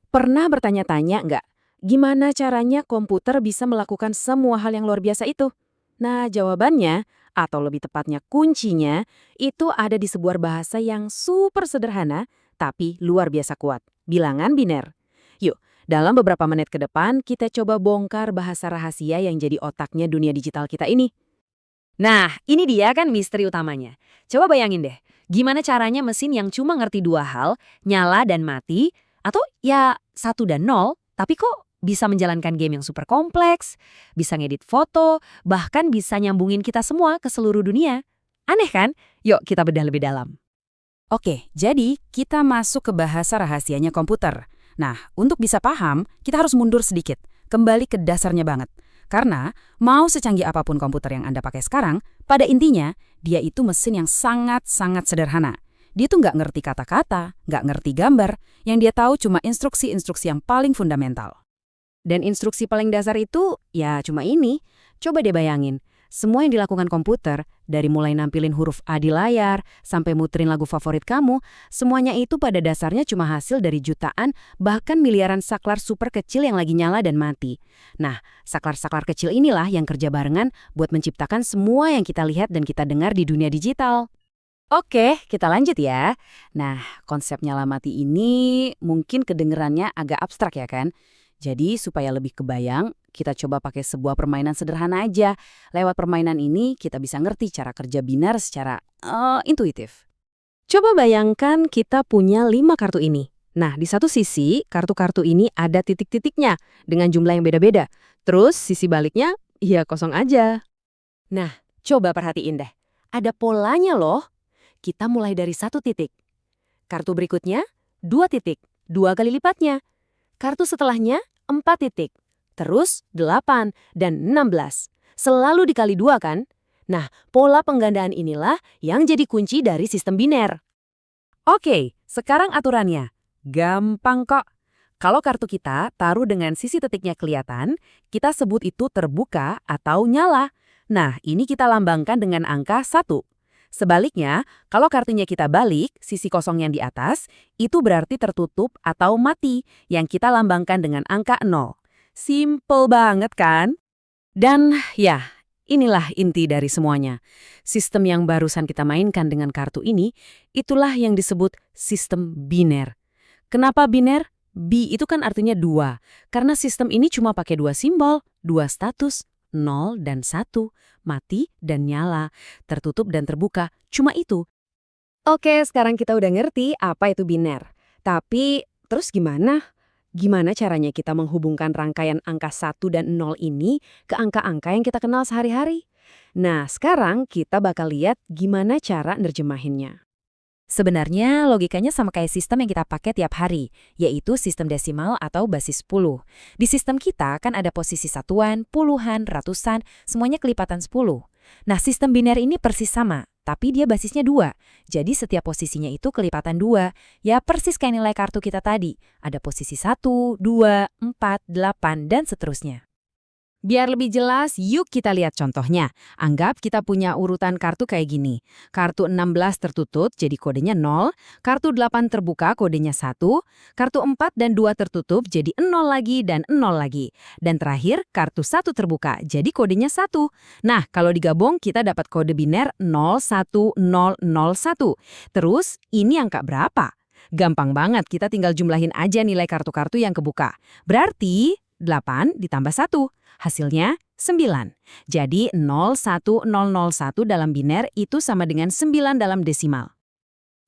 Pernah bertanya-tanya nggak, gimana caranya komputer bisa melakukan semua hal yang luar biasa itu? Nah, jawabannya, atau lebih tepatnya kuncinya, itu ada di sebuah bahasa yang super sederhana, tapi luar biasa kuat. Bilangan biner. Yuk, dalam beberapa menit ke depan, kita coba bongkar bahasa rahasia yang jadi otaknya dunia digital kita ini. Nah, ini dia kan misteri utamanya. Coba bayangin deh, gimana caranya mesin yang cuma ngerti dua hal, nyala dan mati, atau ya satu dan nol, tapi kok bisa menjalankan game yang super kompleks, bisa ngedit foto, bahkan bisa nyambungin kita semua ke seluruh dunia. Aneh kan? Yuk kita bedah lebih dalam. Oke, jadi kita masuk ke bahasa rahasianya komputer. Nah, untuk bisa paham, kita harus mundur sedikit, kembali ke dasarnya banget. Karena, mau secanggih apapun komputer yang Anda pakai sekarang, pada intinya, dia itu mesin yang sangat-sangat sederhana. Dia tuh nggak ngerti kata-kata, nggak ngerti gambar, yang dia tahu cuma instruksi-instruksi yang paling fundamental. Dan instruksi paling dasar itu, ya cuma ini. Coba deh bayangin, semua yang dilakukan komputer, dari mulai nampilin huruf A di layar, sampai muterin lagu favorit kamu, semuanya itu pada dasarnya cuma hasil dari jutaan, bahkan miliaran saklar super kecil yang lagi nyala dan mati. Nah, saklar-saklar kecil inilah yang kerja barengan buat menciptakan semua yang kita lihat dan kita dengar di dunia digital. Oke, kita lanjut ya. Nah, konsep nyala mati ini mungkin kedengerannya agak abstrak ya kan? Jadi supaya lebih kebayang, kita coba pakai sebuah permainan sederhana aja. Lewat permainan ini kita bisa ngerti cara kerja binar secara intuitif. Coba bayangkan kita punya 5 kartu ini. Nah, di satu sisi, kartu-kartu ini ada titik-titiknya dengan jumlah yang beda-beda. Terus sisi baliknya, ya kosong aja. Nah, coba perhatiin deh. Ada polanya loh. Kita mulai dari 1 titik. Kartu berikutnya, 2 titik, 2 kali lipatnya. Kartu setelahnya, 4 titik. Terus 8 dan 16. Selalu dikali 2 kan? Nah, pola penggandaan inilah yang jadi kunci dari sistem biner. Oke, sekarang aturannya. Gampang kok. Kalau kartu kita taruh dengan sisi titiknya kelihatan, kita sebut itu terbuka atau nyala. Nah, ini kita lambangkan dengan angka 1. Sebaliknya, kalau kartunya kita balik, sisi kosong yang di atas, itu berarti tertutup atau mati, yang kita lambangkan dengan angka 0. Simple banget kan? Dan ya, inilah inti dari semuanya. Sistem yang barusan kita mainkan dengan kartu ini, itulah yang disebut sistem biner. Kenapa biner? B itu kan artinya 2, karena sistem ini cuma pakai 2 simbol, 2 status, 0 dan 1, mati dan nyala, tertutup dan terbuka, cuma itu. Oke, sekarang kita udah ngerti apa itu biner. Tapi, terus gimana? Gimana caranya kita menghubungkan rangkaian angka 1 dan 0 ini ke angka-angka yang kita kenal sehari-hari? Nah, sekarang kita bakal lihat gimana cara nerjemahinnya. Sebenarnya logikanya sama kayak sistem yang kita pakai tiap hari, yaitu sistem desimal atau basis 10. Di sistem kita kan ada posisi satuan, puluhan, ratusan, semuanya kelipatan 10. Nah, sistem biner ini persis sama, tapi dia basisnya 2. Jadi setiap posisinya itu kelipatan 2. Ya persis kayak nilai kartu kita tadi. Ada posisi 1, 2, 4, 8, dan seterusnya. Biar lebih jelas, yuk kita lihat contohnya. Anggap kita punya urutan kartu kayak gini. Kartu 16 tertutup jadi kodenya 0, kartu 8 terbuka kodenya 1, kartu 4 dan 2 tertutup jadi 0 lagi dan 0 lagi. Dan terakhir, kartu 1 terbuka jadi kodenya 1. Nah, kalau digabung kita dapat kode biner 01001. Terus, ini angka berapa? Gampang banget, kita tinggal jumlahin aja nilai kartu-kartu yang kebuka. Berarti 8 ditambah 1. Hasilnya 9. Jadi 01001 dalam biner itu sama dengan 9 dalam desimal.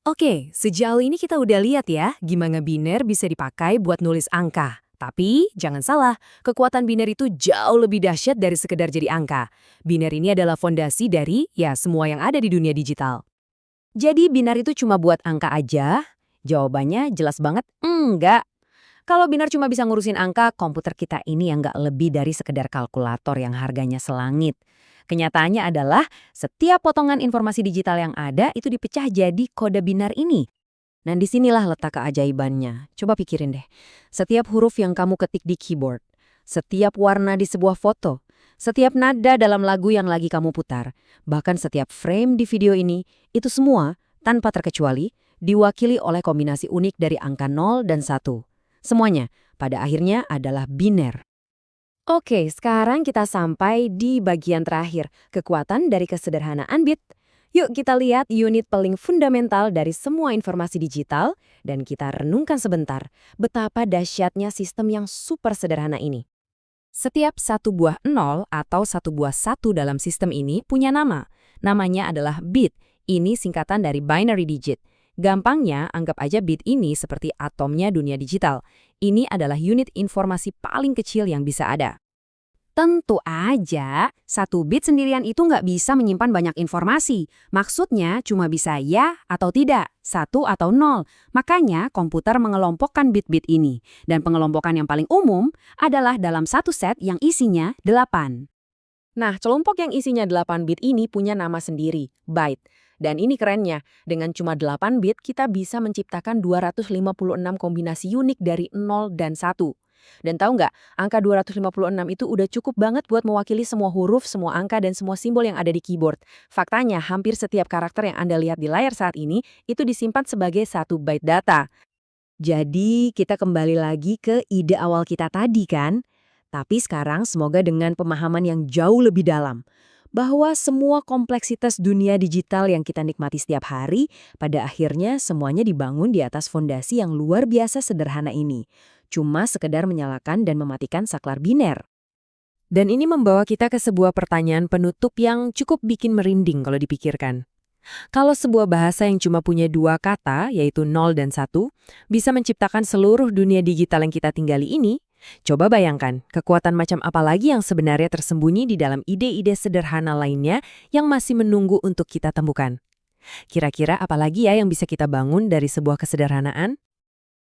Oke, sejauh ini kita udah lihat ya gimana biner bisa dipakai buat nulis angka. Tapi jangan salah, kekuatan biner itu jauh lebih dahsyat dari sekedar jadi angka. Biner ini adalah fondasi dari ya semua yang ada di dunia digital. Jadi biner itu cuma buat angka aja? Jawabannya jelas banget enggak. Kalau binar cuma bisa ngurusin angka, komputer kita ini yang nggak lebih dari sekedar kalkulator yang harganya selangit. Kenyataannya adalah setiap potongan informasi digital yang ada itu dipecah jadi kode binar ini. Dan disinilah letak keajaibannya. Coba pikirin deh. Setiap huruf yang kamu ketik di keyboard, setiap warna di sebuah foto, setiap nada dalam lagu yang lagi kamu putar, bahkan setiap frame di video ini, itu semua, tanpa terkecuali, diwakili oleh kombinasi unik dari angka 0 dan 1. Semuanya, pada akhirnya adalah biner. Oke, sekarang kita sampai di bagian terakhir, kekuatan dari kesederhanaan bit. Yuk kita lihat unit paling fundamental dari semua informasi digital, dan kita renungkan sebentar betapa dahsyatnya sistem yang super sederhana ini. Setiap satu buah 0 atau satu buah 1 dalam sistem ini punya nama. Namanya adalah bit. Ini singkatan dari binary digit. Gampangnya, anggap aja bit ini seperti atomnya dunia digital. Ini adalah unit informasi paling kecil yang bisa ada. Tentu aja, satu bit sendirian itu nggak bisa menyimpan banyak informasi. Maksudnya cuma bisa ya atau tidak, 1 atau 0. Makanya komputer mengelompokkan bit-bit ini. Dan pengelompokan yang paling umum adalah dalam satu set yang isinya 8. Nah, kelompok yang isinya 8 bit ini punya nama sendiri, byte. Dan ini kerennya, dengan cuma 8 bit kita bisa menciptakan 256 kombinasi unik dari 0 dan 1. Dan tahu nggak, angka 256 itu udah cukup banget buat mewakili semua huruf, semua angka, dan semua simbol yang ada di keyboard. Faktanya, hampir setiap karakter yang Anda lihat di layar saat ini, itu disimpan sebagai 1 byte data. Jadi, kita kembali lagi ke ide awal kita tadi kan? Tapi sekarang semoga dengan pemahaman yang jauh lebih dalam. Bahwa semua kompleksitas dunia digital yang kita nikmati setiap hari, pada akhirnya semuanya dibangun di atas fondasi yang luar biasa sederhana ini. Cuma sekedar menyalakan dan mematikan saklar biner. Dan ini membawa kita ke sebuah pertanyaan penutup yang cukup bikin merinding kalau dipikirkan. Kalau sebuah bahasa yang cuma punya 2 kata, yaitu 0 dan 1, bisa menciptakan seluruh dunia digital yang kita tinggali ini, coba bayangkan kekuatan macam apa lagi yang sebenarnya tersembunyi di dalam ide-ide sederhana lainnya yang masih menunggu untuk kita temukan. Kira-kira apa lagi ya yang bisa kita bangun dari sebuah kesederhanaan?